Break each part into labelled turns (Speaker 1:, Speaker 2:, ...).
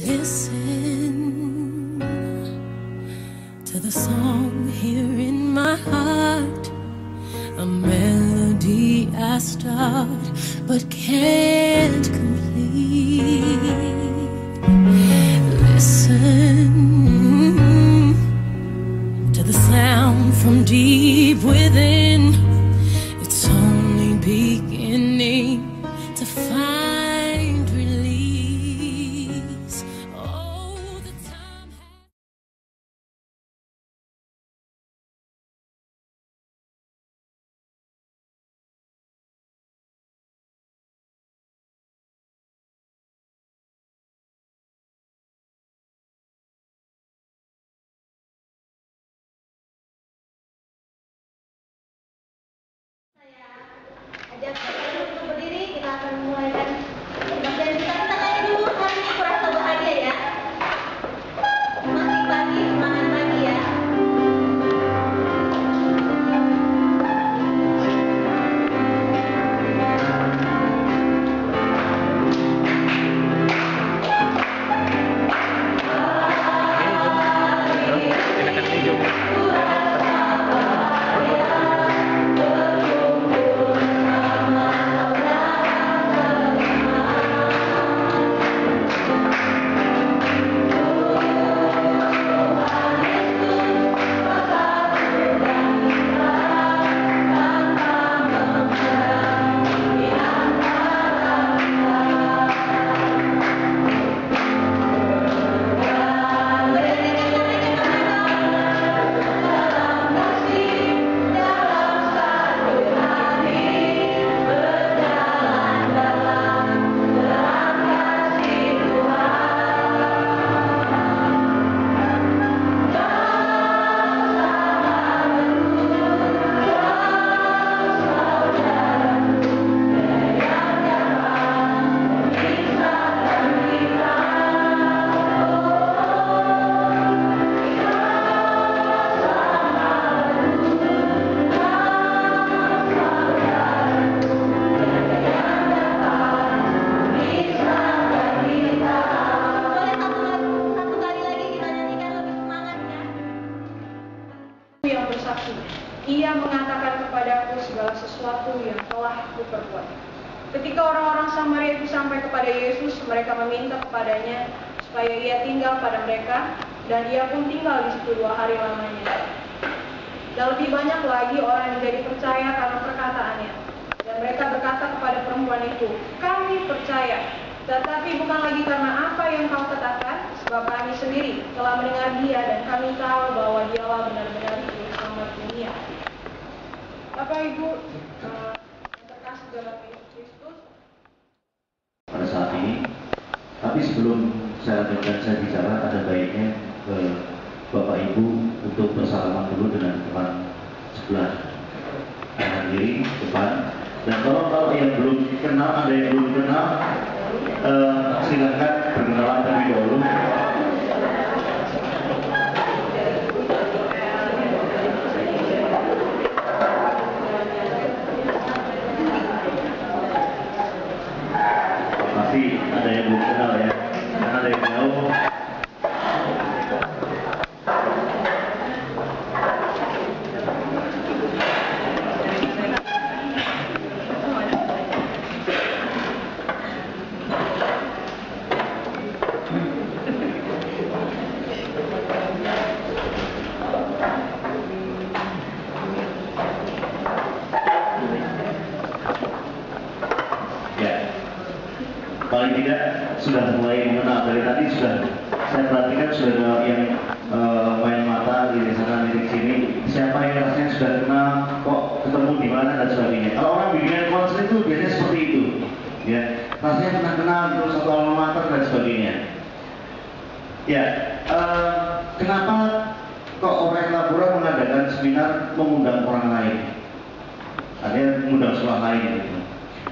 Speaker 1: Listen to the song here in my heart, a melody I start but can't complete. Listen to the sound from deep within. It's only beginning to find release. Oh, the time has
Speaker 2: ajak Bapak untuk berdiri, kita akan memulaikan dan kita tanya dulu hari ini merasa bahagia ya. Masih pagi, semangat pagi ya.
Speaker 3: Ia mengatakan kepadaku segala sesuatu yang telah kuperbuat. Ketika orang-orang Samaria itu sampai kepada Yesus, mereka meminta kepadanya supaya ia tinggal pada mereka, dan ia pun tinggal di situ 2 hari lamanya. Dan lebih banyak lagi orang yang menjadi percaya karena perkataannya. Dan mereka berkata kepada perempuan itu, "Kami percaya, tetapi bukan lagi karena apa yang kau katakan, sebab kami sendiri telah mendengar dia dan kami tahu bahwa dialah benar-benar Juru Selamat dunia." Bapak Ibu yang terkasih dalam Yesus Kristus,
Speaker 4: pada saat ini, tapi sebelum saya bicara, ada baiknya ke Bapak Ibu untuk bersalaman dulu dengan teman sebelah kanan kiri depan. Dan kalau yang belum kenal, ada yang belum kenal, silakan berkenalan terlebih dahulu. Masih ada yang belum kenal ya, karena ada yang jauh. Paling tidak sudah mulai mengenal. Dari tadi sudah saya perhatikan sudah ada yang main mata di sana di sini. Siapa yang rasanya sudah kenal, kok ketemu di mana dan sebagainya. Kalau orang bimbingan konseling itu biasanya seperti itu, ya. Rasanya pernah kenal terus satu alma mater dan sebagainya. Ya, kenapa kok orang Labora mengadakan seminar mengundang orang lain? Ada yang mengundang sekolah lain. Gitu.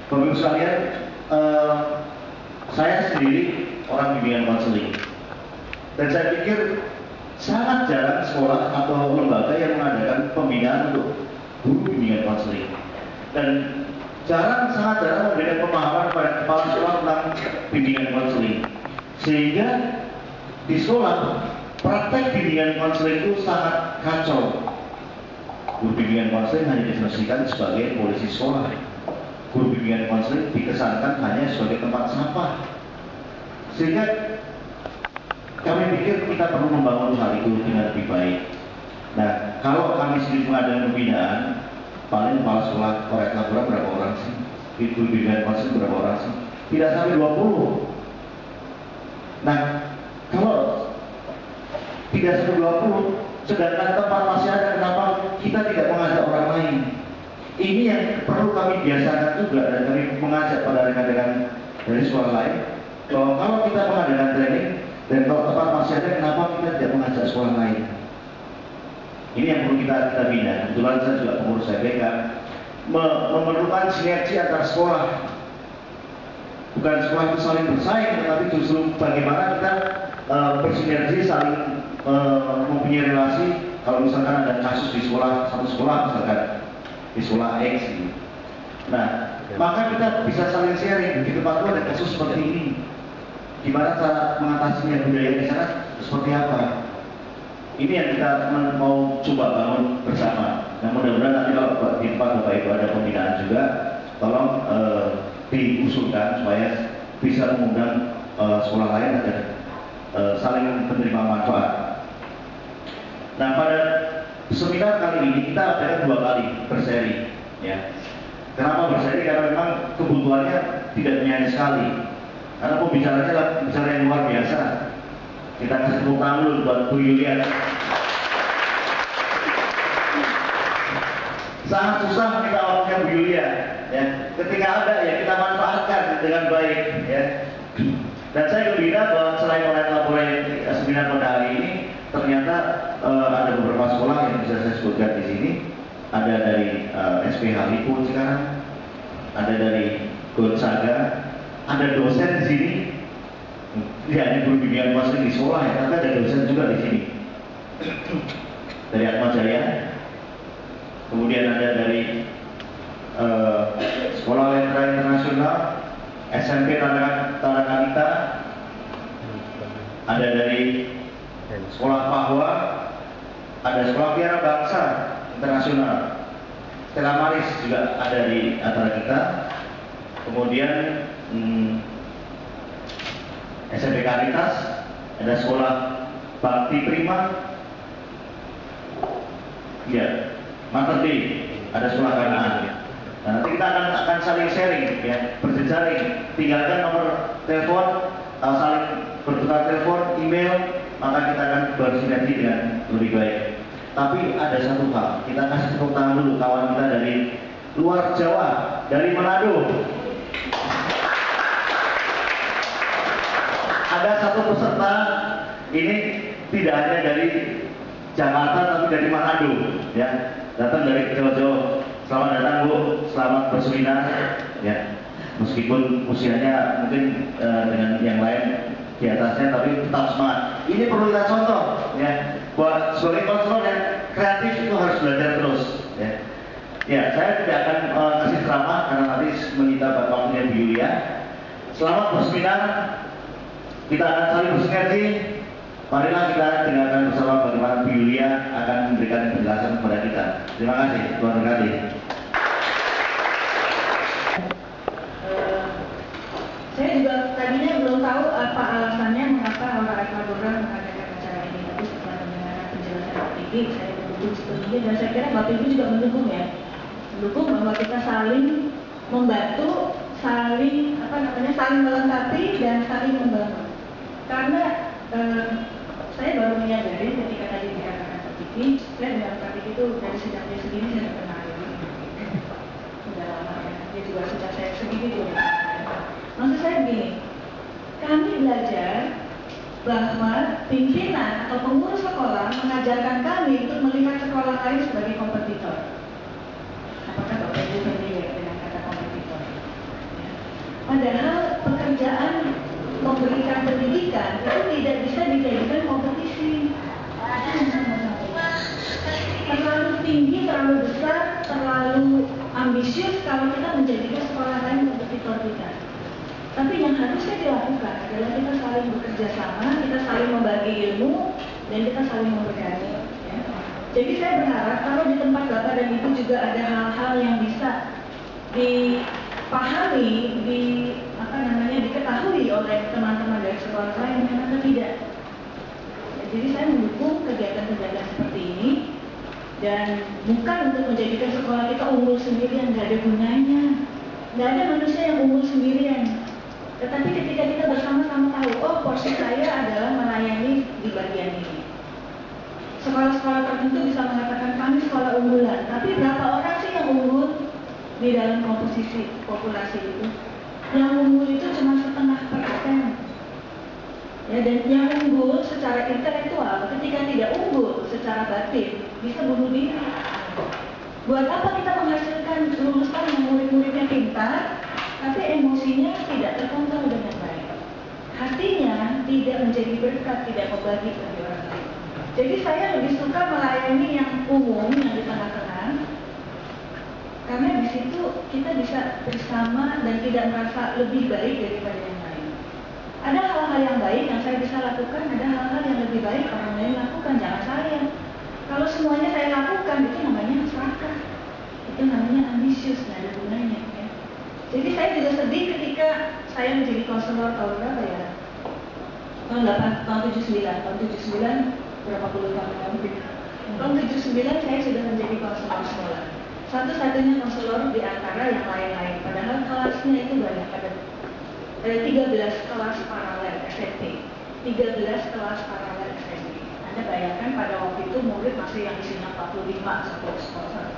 Speaker 4: Bapak Ibu sekalian, saya sendiri orang bimbingan konseling, dan saya pikir sangat jarang sekolah atau lembaga yang mengadakan pembinaan untuk guru bimbingan konseling, dan sangat jarang memberikan pemahaman pada kepala sekolah tentang bimbingan konseling. Sehingga di sekolah praktek bimbingan konseling itu sangat kacau. Guru bimbingan konseling hanya difungsikan sebagai polisi sekolah. Guru bimbingan konseling dikesankan hanya sebagai tempat sampah. Sehingga kami pikir kita perlu membangun hal itu dengan lebih baik. Nah, kalau kami sendiri mengadakan pembinaan, paling kepala sekolah korek laporan berapa orang sih? Guru bimbingan konseling berapa orang sih? Tidak sampai 20. Nah, kalau tidak sampai 20, sedangkan tempat masih ada, kenapa kita tidak mengajak orang lain? Ini yang perlu kami biasakan juga, dan kami mengajak pada rekan-rekan dari sekolah lain, bahwa kalau kita mengadakan training dan kalau tempat masih ada, kenapa kita tidak mengajak sekolah lain? Ini yang perlu kita bina. Kebetulan saya juga pengurus SPK, memerlukan sinergi antar sekolah. Bukan sekolah itu saling bersaing, tetapi justru bagaimana kita bersinergi, saling mempunyai relasi. Kalau misalkan ada kasus di sekolah, satu sekolah misalkan di sekolah X gitu. Nah, maka kita bisa saling sharing. Di tempat itu ada kasus seperti ini, gimana cara mengatasinya, budaya di sana seperti apa. Ini yang kita mau coba bangun bersama. Nah, mudah-mudahan nanti kalau di tempat Bapak Ibu ada pembinaan juga, tolong diusulkan supaya bisa mengundang sekolah lain agar saling menerima manfaat. Nah, pada seminar kali ini kita adakan 2 kali berseri, ya. Kenapa berseri? Karena memang kebutuhannya tidak hanya sekali. Karena pembicaranya adalah pembicara yang luar biasa. Kita kasih tepuk tangan dulu buat Bu Yulia. Sangat susah kita waktunya Bu Yulia, ya. Ketika ada, ya kita manfaatkan dengan baik, ya. Dan saya gembira bahwa selain laporan seminar pada hari ini, ternyata ada beberapa sekolah yang bisa saya sebutkan di sini. Ada dari SPH Liput sekarang, ada dari Gonzaga, ada dosen di sini. Tidak hanya guru bimbingan konseling di sekolah, ya, tapi ada dosen juga di sini. Dari Atma Jaya, kemudian ada dari Sekolah Letra Internasional, SMP Tarakanita, ada dari Sekolah Pahwa, ada Sekolah Piara Bangsa Internasional, Stella Maris juga ada di antara kita. Kemudian SMP Karitas, ada Sekolah Bakti Prima, ya, Mater Dei, ada Sekolah Kanaan. Nah, nanti kita akan saling sharing, ya, berjejaring. Tinggalkan nomor telepon, saling bertukar telepon, email, maka kita akan bersinergi dengan lebih baik. Tapi ada satu hal, kita kasih tepuk tangan dulu kawan kita dari luar Jawa, dari Manado. Ada satu peserta, ini tidak hanya dari Jakarta tapi dari Manado, ya, datang dari Jawa-Jawa. Selamat datang Bu, selamat berseminar, ya. Meskipun usianya mungkin dengan yang lain di atasnya, tapi tetap semangat. Ini perlu kita contoh, ya. Buat sebagai konselor yang kreatif itu harus belajar terus, ya. Ya, saya tidak akan kasih ceramah karena nanti menyita waktunya Bu Yulia. Selamat berseminar. Kita akan saling bersinergi. Marilah kita dengarkan bersama bagaimana Bu Yulia akan memberikan penjelasan kepada kita. Terima kasih, Tuhan berkati.
Speaker 5: Saya juga tadinya belum tahu apa alasannya mengapa Aula Ekwadora mengadakan acara ini. Tapi setelah mendengar penjelasan Pak Diki, saya mendukung sepenuhnya dan saya kira Bapak Ibu juga mendukung, ya. Mendukung bahwa kita saling membantu, saling saling melengkapi dan saling membangun. Karena saya baru menyadari ketika tadi dikatakan Pak Diki, saya dengan Pak Diki itu dari sejak dia segini saya sudah kenal. Sudah lama, ya. Dia juga sejak saya segini juga. Maksud saya begini, kami belajar bahwa pimpinan atau pengurus sekolah mengajarkan kami untuk melihat sekolah lain sebagai kompetitor. Apakah Bapak Ibu familiar dengan kata kompetitor? Ya. Padahal pekerjaan memberikan pendidikan itu tidak bisa dijadikan kompetisi. Terlalu tinggi, terlalu besar, terlalu ambisius kalau kita menjadikan sekolah lain kompetitor kita. Tapi yang harusnya dilakukan adalah kita saling bekerja sama, kita saling membagi ilmu, dan kita saling memberkati. Ya. Jadi saya berharap kalau di tempat Bapak dan Ibu juga ada hal-hal yang bisa dipahami, diketahui oleh teman-teman dari sekolah lain, kenapa tidak? Ya, jadi saya mendukung kegiatan-kegiatan seperti ini, dan bukan untuk menjadikan sekolah kita unggul sendirian, nggak ada gunanya. Nggak ada manusia yang unggul sendirian. Tetapi ketika kita bersama-sama tahu, oh porsi saya adalah melayani di bagian ini. Sekolah-sekolah tertentu bisa mengatakan kami sekolah unggulan, tapi berapa orang sih yang unggul di dalam komposisi populasi itu? Yang unggul itu cuma 0,5%. Ya, dan yang unggul secara intelektual ketika tidak unggul secara batin bisa bunuh diri. Buat apa kita menghasilkan lulusan yang murid-muridnya pintar, tapi emosinya tidak terkontrol dengan baik? Hatinya tidak menjadi berkat, tidak membagi bagi orang lain. Jadi saya lebih suka melayani yang umum, yang di tengah-tengah, karena di situ kita bisa bersama dan tidak merasa lebih baik daripada yang lain. Ada hal-hal yang baik yang saya bisa lakukan, ada hal-hal yang lebih baik orang lain lakukan, jangan saya. Kalau semuanya saya lakukan, itu namanya serakah. Itu namanya ambisius, nggak ada gunanya. Ya. Jadi saya juga sedih ketika saya menjadi konselor tahun berapa ya? Tahun 79, berapa puluh tahun lalu. Tahun 79 saya sudah menjadi konselor sekolah. Satu-satunya konselor di antara yang lain-lain. Padahal kelasnya itu banyak, ada 13 kelas paralel SMP. 13 kelas paralel SMP. Anda bayangkan pada waktu itu murid masih yang isinya 45 satu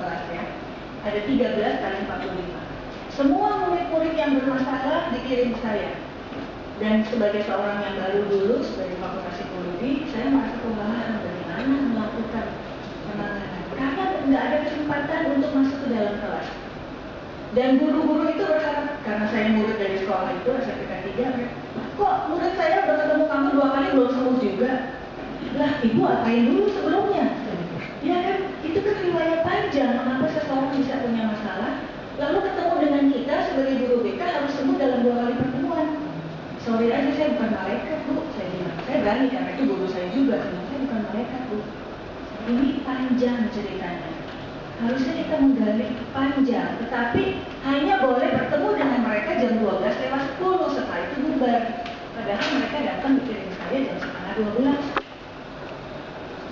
Speaker 5: kelas ya. Ada 13 kali 45. Semua murid-murid yang bermasalah dikirim saya. Dan sebagai seorang yang baru lulus dari Fakultas Psikologi, saya merasa kewalahan bagaimana melakukan penanganan. Karena nggak ada kesempatan untuk masuk ke dalam kelas. Dan guru-guru itu berharap, karena saya murid dari sekolah itu, SMPK 3, kok murid saya udah ketemu kamu 2 kali belum sembuh juga? Lah, ibu apain dulu sebelumnya? Ya kan, itu kan riwayat panjang, mengapa seseorang bisa punya masalah, lalu ketemu dengan kita sebagai guru BK harus sembuh dalam 2 kali pertemuan. Sorry aja, saya bukan malaikat, Bu. Saya bilang, saya berani karena itu guru saya juga. Saya bukan malaikat, Bu. Ini panjang ceritanya. Harusnya kita menggali panjang, tetapi hanya boleh bertemu dengan mereka jam 12:10. Setelah itu bubar. Padahal mereka datang dikirim saya jam 11:30.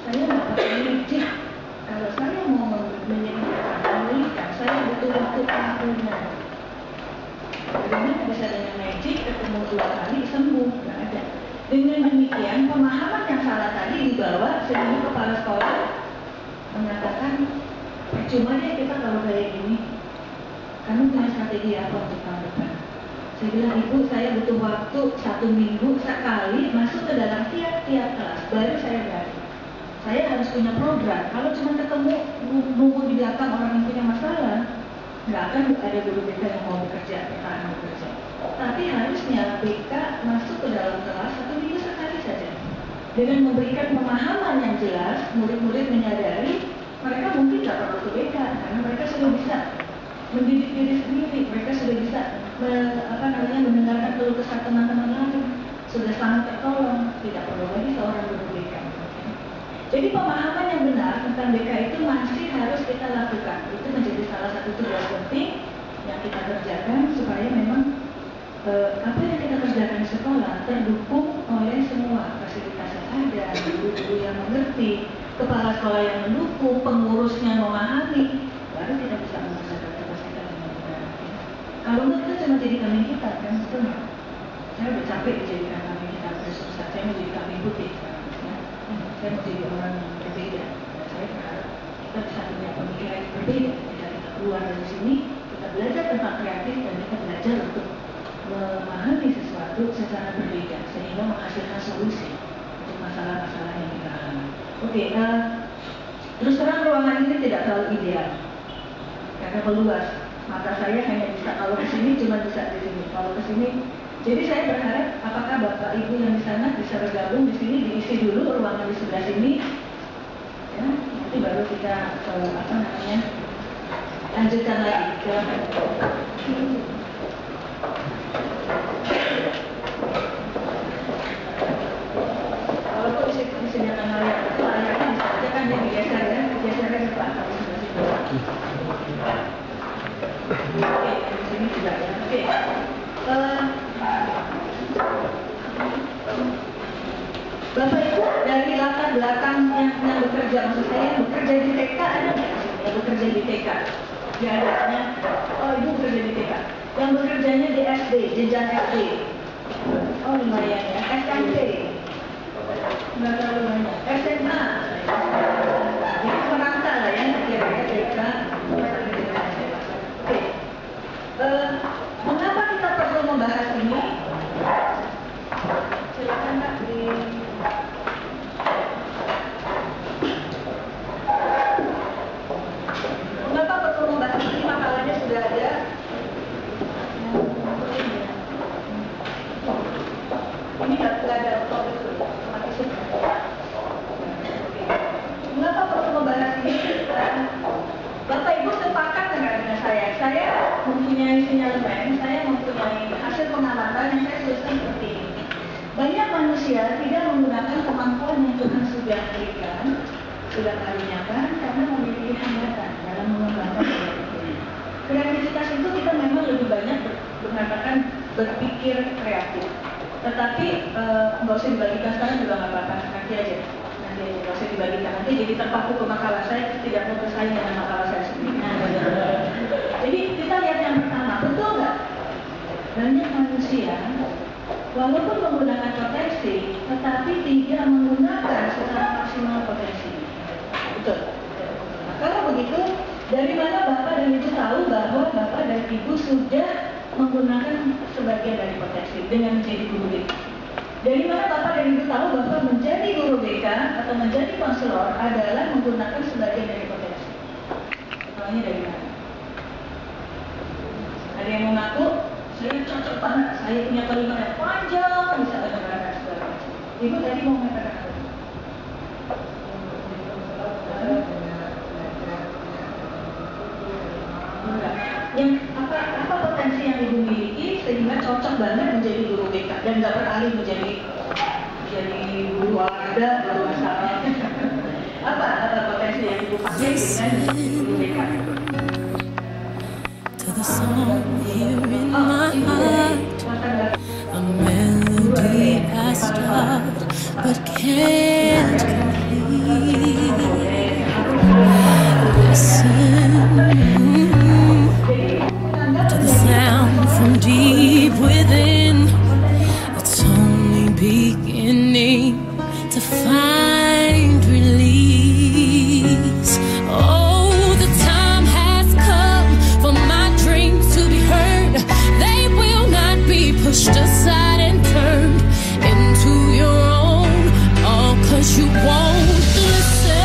Speaker 5: Saya nggak pakai izin. Kalau saya mau menyediakan, saya butuh waktu tahunan. Bagaimana bisa dengan magic ketemu 2 kali sembuh? Nggak ada. Dengan demikian pemahaman yang salah tadi dibawa sehingga kepala sekolah mengatakan percuma deh kita kalau kayak gini. Kamu punya strategi apa untuk tahun depan? Saya bilang, ibu saya butuh waktu 1 minggu sekali masuk ke dalam tiap-tiap kelas baru saya berani. Saya harus punya program. Kalau cuma ketemu nunggu di belakang orang yang punya masalah, nggak akan ada guru BK yang mau bekerja, bertahan bekerja. Tapi harusnya BK masuk ke dalam kelas 1 minggu sekali saja. Dengan memberikan pemahaman yang jelas, murid-murid menyadari mereka mungkin nggak perlu ke BK karena mereka sudah bisa mendidik diri sendiri, mereka sudah bisa mendengarkan keluh kesah teman-teman lain, sudah sangat tertolong, tidak perlu lagi seorang guru BK. Jadi pemahaman yang benar tentang BK itu masih harus kita lakukan. Itu menjadi salah satu tugas penting yang kita kerjakan supaya memang apa yang kita kerjakan di sekolah terdukung oleh semua fasilitas yang ada, guru-guru yang mengerti, kepala sekolah yang mendukung, pengurusnya memahami, baru kita bisa mengerjakan tugas kita dengan benar. Kalau enggak kita cuma jadi kambing kita, kan betul nggak? Saya udah capek dijadikan kambing kita, udah susah. Saya mau jadi kambing putih sekarang. Saya mau jadi orang yang berbeda. Dan saya berharap kita bisa punya pemikiran yang berbeda. Ketika kita keluar dari sini, kita belajar tentang kreatif dan kita belajar untuk memahami sesuatu secara berbeda sehingga menghasilkan solusi untuk masalah-masalah yang kita alami. Oke, terus terang ruangan ini tidak terlalu ideal karena meluas. Mata saya hanya bisa kalau ke sini cuma bisa di sini. Kalau ke sini, jadi saya berharap apakah Bapak Ibu yang di sana bisa bergabung di sini, diisi dulu ruangan di sebelah sini, ya, nanti baru kita lanjutkan lagi. Silakan. Bapak Ibu dari latar belakang yang bekerja, maksud saya yang bekerja di TK ada nggak? Yang bekerja di TK? Ya adanya. Oh, Ibu bekerja di TK. Yang bekerjanya di SD, jenjang SD. Oh lumayan ya. SMP. Nggak terlalu banyak. SMA. Jadi merata lah ya, kira-kira TK. Oke. Mengapa kita perlu membahas ini? Silakan Kak di. Mengapa perlu membahas ini? Makalahnya sudah ada. Ini nggak ada topik otomatis. Mengapa perlu membahas ini? Bapak Ibu sepakat dengan saya? Saya mempunyai sinyalemen, saya mempunyai hasil pengamatan yang saya tuliskan seperti ini. Banyak manusia tidak menggunakan kemampuan yang Tuhan sudah berikan, sudah karuniakan karena memiliki hambatan dalam mengembangkan kreativitas. Kreativitas itu kita memang lebih banyak mengatakan berpikir kreatif. Tetapi nggak usah dibagikan sekarang juga nggak apa-apa, nanti aja nggak usah dibagikan, nanti jadi terpaku ke makalah saya, tidak mau bersaing dengan makalah saya sendiri. Jadi kita lihat yang pertama, betul nggak? Banyak manusia walaupun menggunakan potensi, tetapi tidak menggunakan secara maksimal potensi. Betul. Nah, kalau begitu, dari mana Bapak dan Ibu tahu bahwa Bapak dan Ibu sudah menggunakan sebagian dari potensi dengan menjadi guru BK? Dari mana Bapak dan Ibu tahu bahwa menjadi guru BK atau menjadi konselor adalah menggunakan sebagian dari potensi? Soalnya dari mana? Ada yang mau ngaku? Saya cocok banget, saya punya kalimat yang panjang, bisa dengarkan segala macam. Ibu tadi mau mengatakan apa? Yang apa potensi yang Ibu miliki sehingga cocok banget menjadi guru BK dan nggak beralih menjadi guru olahraga, guru masalah. Apa potensi yang Ibu pakai dengan guru BK?
Speaker 1: The song here in my heart, a melody I start but can't complete. Listen to the sound from deep within. It's only beginning to find release. Oh, the time has come for my dreams to be heard. They will not be pushed aside and turned into your own, all 'cause you won't listen.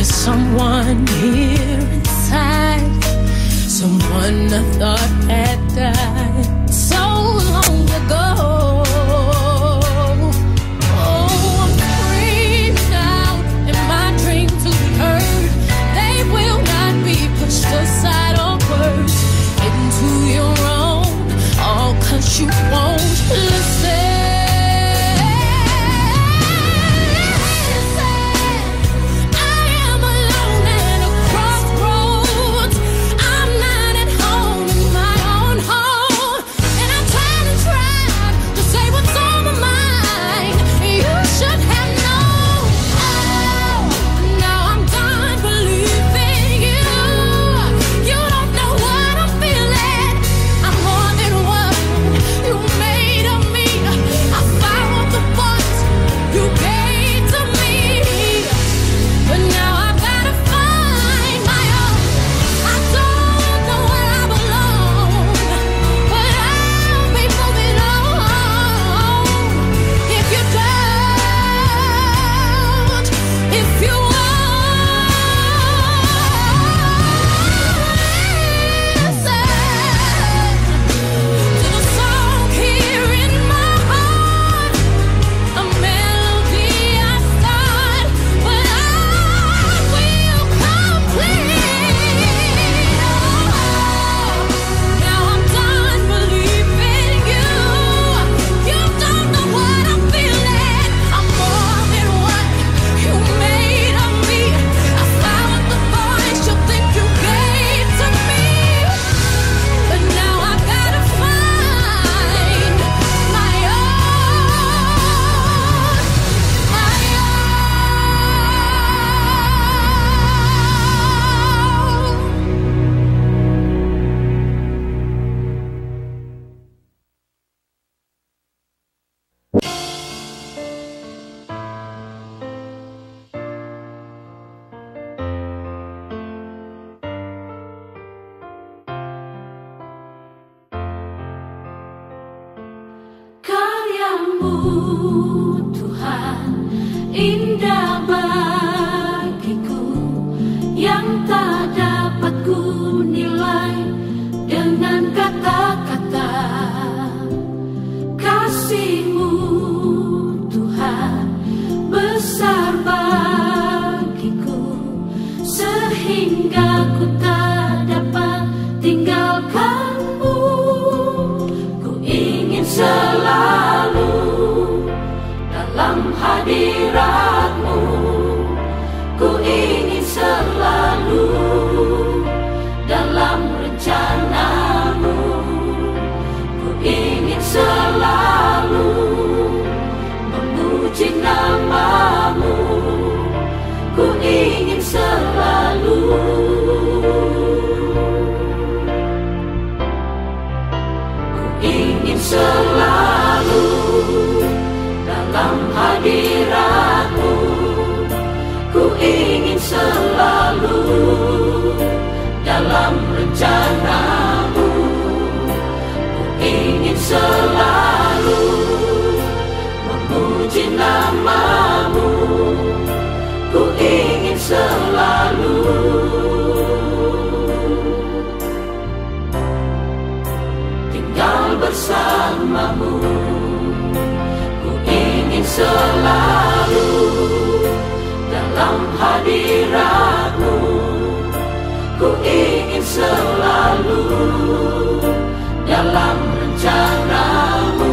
Speaker 1: Someone here inside, someone I thought had died so long ago. Oh, I'm screaming out in my dream to be heard. They will not be pushed aside or worse into your own, all 'cause you won't listen. Tuhan, indah bagiku yang tak dapat ku nilai dengan kata-kata. Kasih-Mu Tuhan besar bagiku sehingga ku tak dapat tinggalkan-Mu. Ku ingin selalu dalam hadirat-Mu, ku ingin selalu dalam rencana-Mu, ku ingin selalu memuji nama-Mu, ku ingin selalu. Ku ingin selalu dalam hadirat-Mu, ku ingin selalu dalam rencana-Mu, ku ingin selalu memuji nama-Mu, ku ingin selalu tinggal bersama-Mu. Selalu dalam hadirat-Mu, ku ingin selalu dalam rencana-Mu,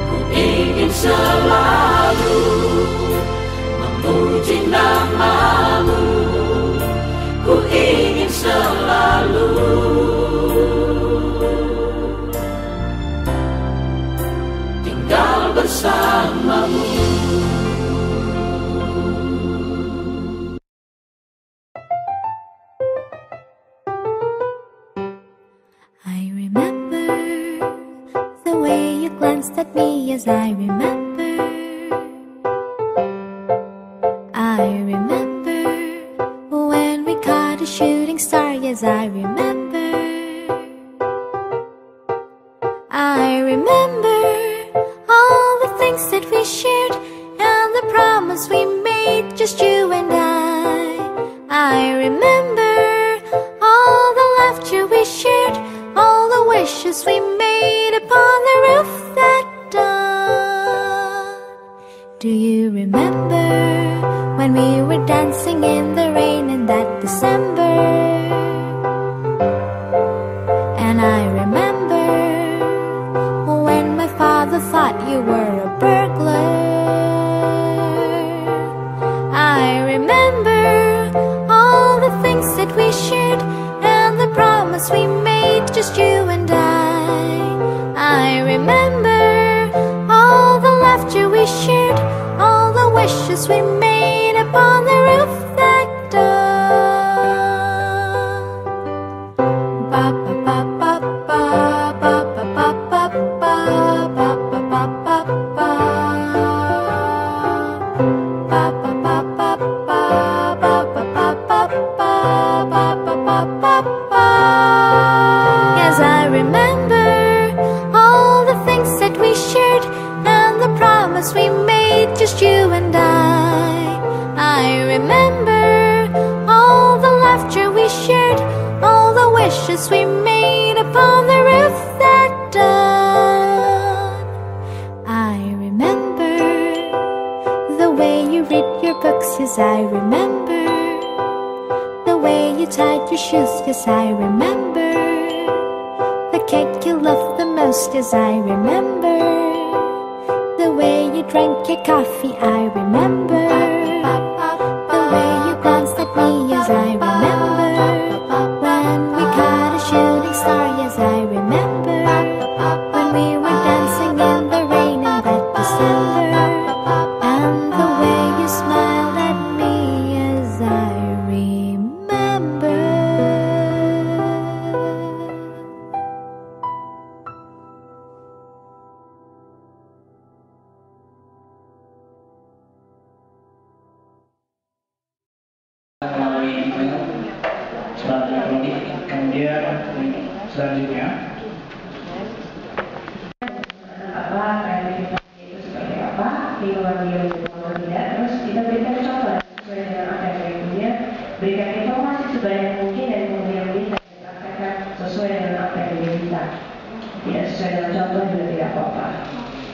Speaker 1: ku ingin selalu memuji nama-Mu, ku ingin selalu tinggal bersama-Mu.
Speaker 6: I remember the way you glanced at me. Yes, I remember. I remember when we caught a shooting star. Yes, I remember. I remember all the things that we shared and the promise we made, just you and I remember all the laughter we shared, all the wishes we made upon the roof that dawn. Do you remember when we were dancing in the rain in that December? And I remember when my father thought you were a burglar. I remember all the things that we shared and the promise we made, just you and I remember all the laughter we shared, all the wishes we made upon the roof that dawn. Ba ba ba ba ba ba ba ba ba ba ba ba ba ba. Ba ba ba ba ba ba ba ba ba ba ba ba ba. Yes, I remember all the things that we shared and the promise we made, just you and I remember all the laughter we shared, all the wishes we made upon the roof that dawn. I remember the way you read your books. Yes, I remember the way you tied your shoes. Yes, I remember the cake you loved the most. Yes, I remember the way you drank your coffee. I remember the way you glanced at me. Yes, I remember when we caught a shooting star. Yes, I remember when we were dancing in the rain in that December, and the way you smiled at me. Yes, I remember.
Speaker 7: Melalui surat elektronik. Kemudian selanjutnya
Speaker 5: lingkungan dia atau tidak, terus kita berikan contoh sesuai dengan apa yang kemudian berikan informasi sebanyak mungkin dan kemudian bisa dipraktekkan sesuai dengan apa yang dia bisa. Tidak sesuai dengan contoh juga tidak apa-apa.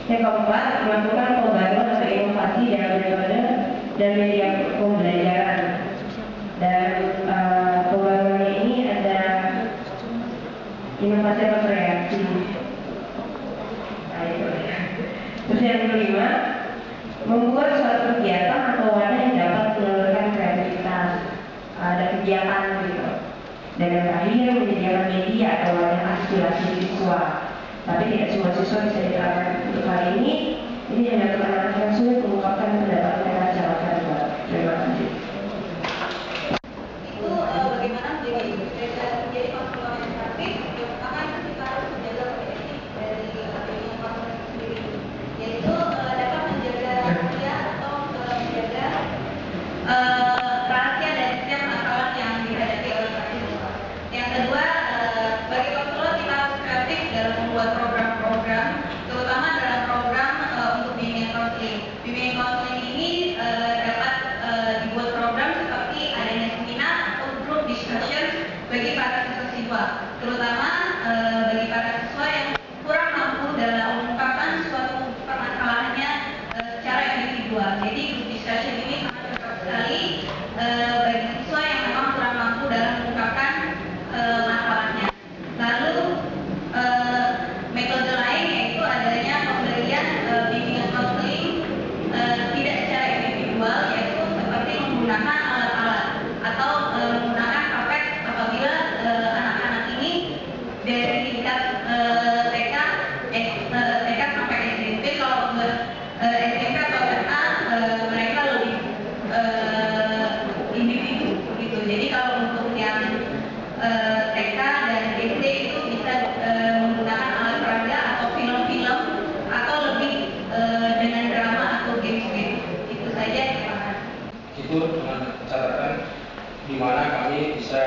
Speaker 5: Yang keempat, melakukan pembaruan atau inovasi dalam metode dan media pembelajaran. Dan pembaruannya ini ada inovasi atau kreasi. Terus yang kelima, membuat suatu kegiatan atau wadah yang dapat menelurkan kreativitas. Ada kegiatan gitu. Dan yang terakhir, menyediakan media atau wadah aspirasi siswa. Tapi tidak semua siswa bisa diterapkan untuk hal ini. Ini yang dapat anak-anak yang sulit mengungkapkan pendapat mereka secara verbal. Terima kasih.
Speaker 2: Itu bagaimana menjadi konselor yang kreatif. Yang pertama itu kita harus menjaga prinsip dari konselor sendiri, yaitu dapat menjaga rahasia atau menjaga rahasia dari setiap masalah yang dihadapi oleh mahasiswa. Yang kedua, bagi konselor kita harus kreatif dalam membuat program-program, terutama dalam program untuk bimbingan konseling. Bimbingan konseling ini dapat dibuat program seperti adanya seminar atau group discussion bagi para siswa-siswa, terutama bagi para siswa yang kurang mampu dalam mengungkapkan suatu permasalahannya secara individual. Jadi group discussion ini sangat cocok sekali bagi siswa yang memang kurang mampu dalam mengungkapkan masalahnya. Lalu metode lain yaitu adanya pemberian bimbingan konseling tidak secara individual, yaitu seperti menggunakan alat-alat atau menggunakan tablet apabila anak-anak ini dari tingkat TK sampai SMP. Kalau SMP atau SMA mereka lebih individu gitu. Jadi kalau untuk yang TK dan SD itu bisa menggunakan alat peraga atau film-film atau lebih dengan drama atau games-games. Itu saja, terima kasih.
Speaker 8: Itu dengan catatan di mana kami bisa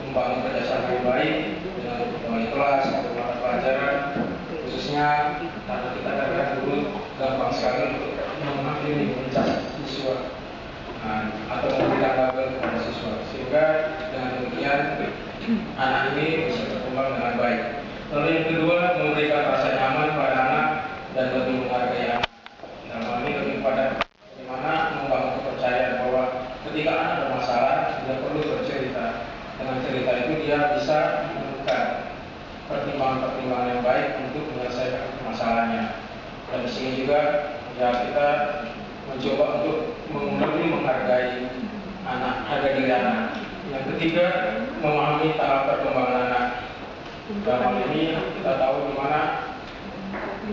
Speaker 8: membangun kerjasama yang baik dengan wali kelas atau mata pelajaran, khususnya karena kita kadang dulu gampang sekali untuk mengakhiri mencas siswa atau memberikan label kepada siswa, sehingga dengan demikian anak ini bisa berkembang dengan baik. Lalu yang kedua, memberikan rasa nyaman pada anak dan lebih menghargai anak. Dalam hal ini lebih pada bagaimana membangun kepercayaan bahwa ketika anak ada masalah, dia perlu bercerita. Dengan cerita itu dia bisa menemukan pertimbangan-pertimbangan yang baik untuk menyelesaikan masalahnya. Dan di sini juga ya kita mencoba untuk lebih menghargai anak, harga diri anak. Yang ketiga, memahami tahap perkembangan anak. Dalam hal ini kita tahu di mana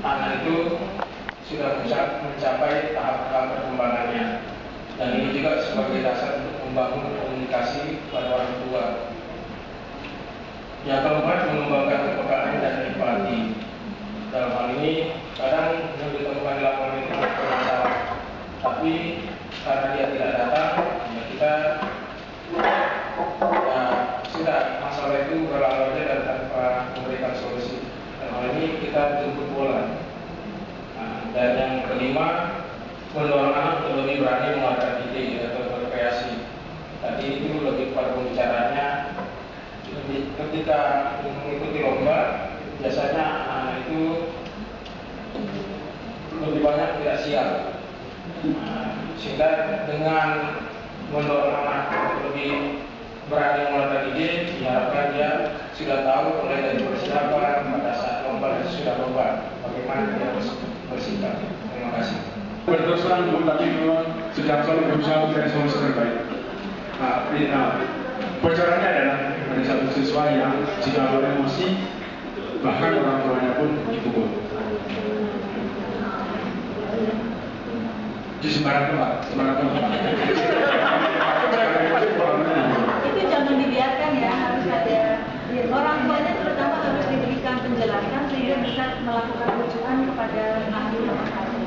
Speaker 8: anak itu sudah mencapai tahap-tahap perkembangannya. Dan ini juga sebagai dasar untuk membangun komunikasi pada orang tua. Yang keempat, mengembangkan kepekaan dan empati. Dalam hal ini kadang yang ditemukan di lapangan itu bermasalah, tapi karena dia tidak datang, ya kita sudah masalah itu berlalu saja dan tanpa memberikan solusi. Dan hal ini kita jemput bola. Dan yang kelima, mendorong anak untuk lebih berani mengeluarkan ide atau berkreasi. Tadi itu lebih pada pembicaraannya. Ketika mengikuti lomba, biasanya anak itu lebih banyak tidak siap. Sehingga dengan mendorong anak lebih berani mengeluarkan ide, diharapkan dia sudah tahu mulai dari persiapan pada saat lomba dan sudah lomba bagaimana dia harus bersikap. Terima kasih.
Speaker 9: Berterus terang Bu, tapi memang setiap kali berusaha mencari solusi terbaik. Bocorannya adalah ada satu siswa yang jika beremosi bahkan orang tuanya pun dipukul di sembarang tempat.
Speaker 5: Itu jangan dibiarkan ya, harus ada orang tuanya terutama harus diberikan penjelasan sehingga bisa melakukan rujukan kepada ahli lokasi.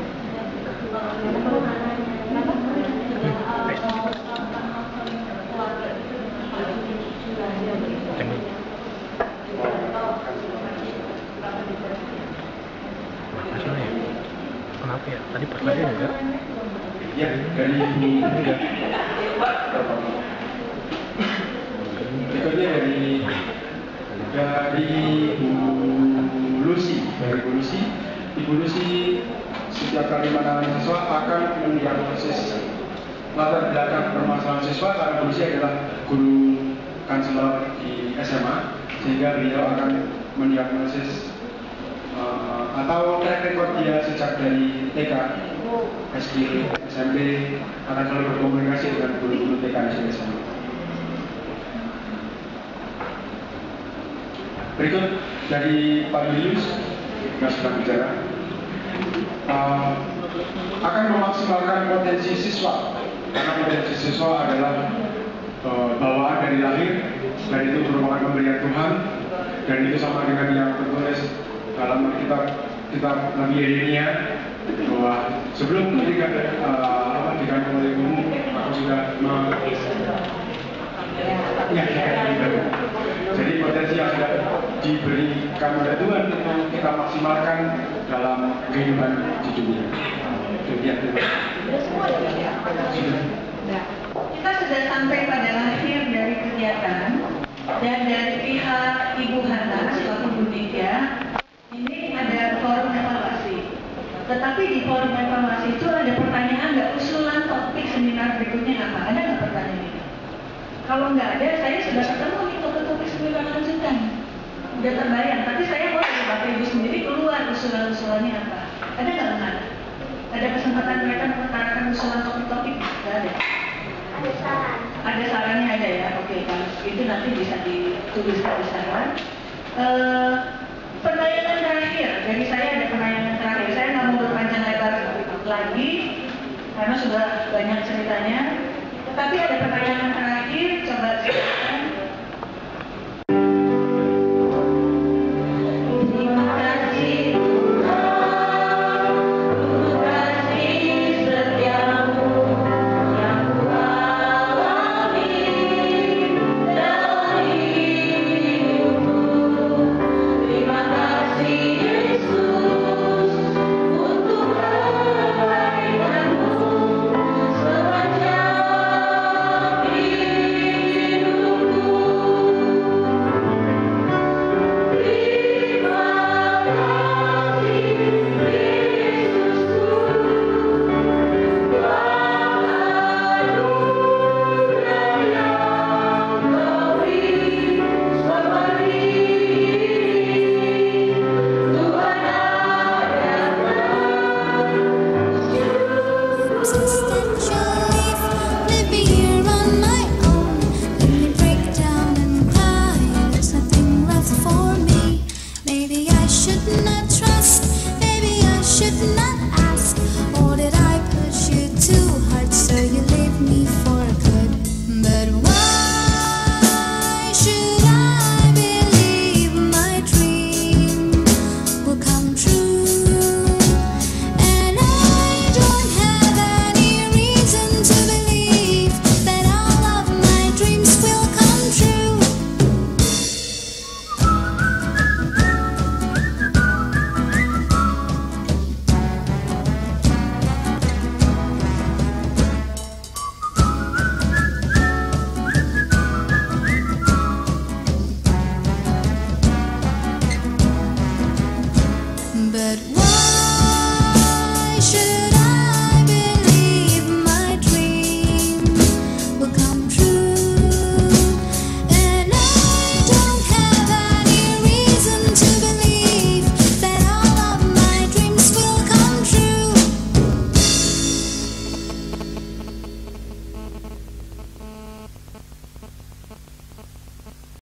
Speaker 10: Kenapa ya, tadi pertanyaan enggak?
Speaker 9: Ya, dari berikutnya dari Bu Lucy. Ibu Lucy setiap kali pandangan siswa akan mendiagnosis latar belakang permasalahan siswa, karena Bu Lucy adalah guru konselor di SMA, sehingga beliau akan mendiagnosis atau track record dia sejak dari TK, SD, SMP, akan selalu berkomunikasi dengan guru-guru TK, SD, SMP. Berikut dari Pak Julius, yang sedang bicara, akan memaksimalkan potensi siswa, karena potensi siswa adalah bawaan dari lahir, dan itu merupakan pemberian Tuhan, dan itu sama dengan yang tertulis dalam kitab Nabi Yeremia, bahwa sebelum dikandung oleh ibumu, aku sudah jadi potensi yang sudah diberikan oleh Tuhan itu kita maksimalkan dalam kehidupan di dunia.
Speaker 2: Kita sudah sampai pada akhir dari kegiatan, dan dari pihak Ibu Hana selaku Bu Dika, ini ada forum evaluasi. Tetapi di forum evaluasi itu ada pertanyaan nggak, usulan topik seminar berikutnya apa? Ada nggak pertanyaan ini? Kalau nggak ada, saya sudah ketemu nih topik-topik seminar lanjutan. Udah terbayang, tapi saya mau dari Bapak Ibu sendiri keluar usulan-usulannya apa? Ada nggak benar? Ada kesempatan mereka mengutarakan usulan topik-topik? Nggak ada. Ada saran. Ada sarannya ada ya, oke. Kalau itu nanti bisa dituliskan di sana. Penayangan terakhir, dari saya ada penayangan terakhir. Saya nggak mau berpanjang lebar lagi karena sudah banyak ceritanya. Tetapi ada penayangan terakhir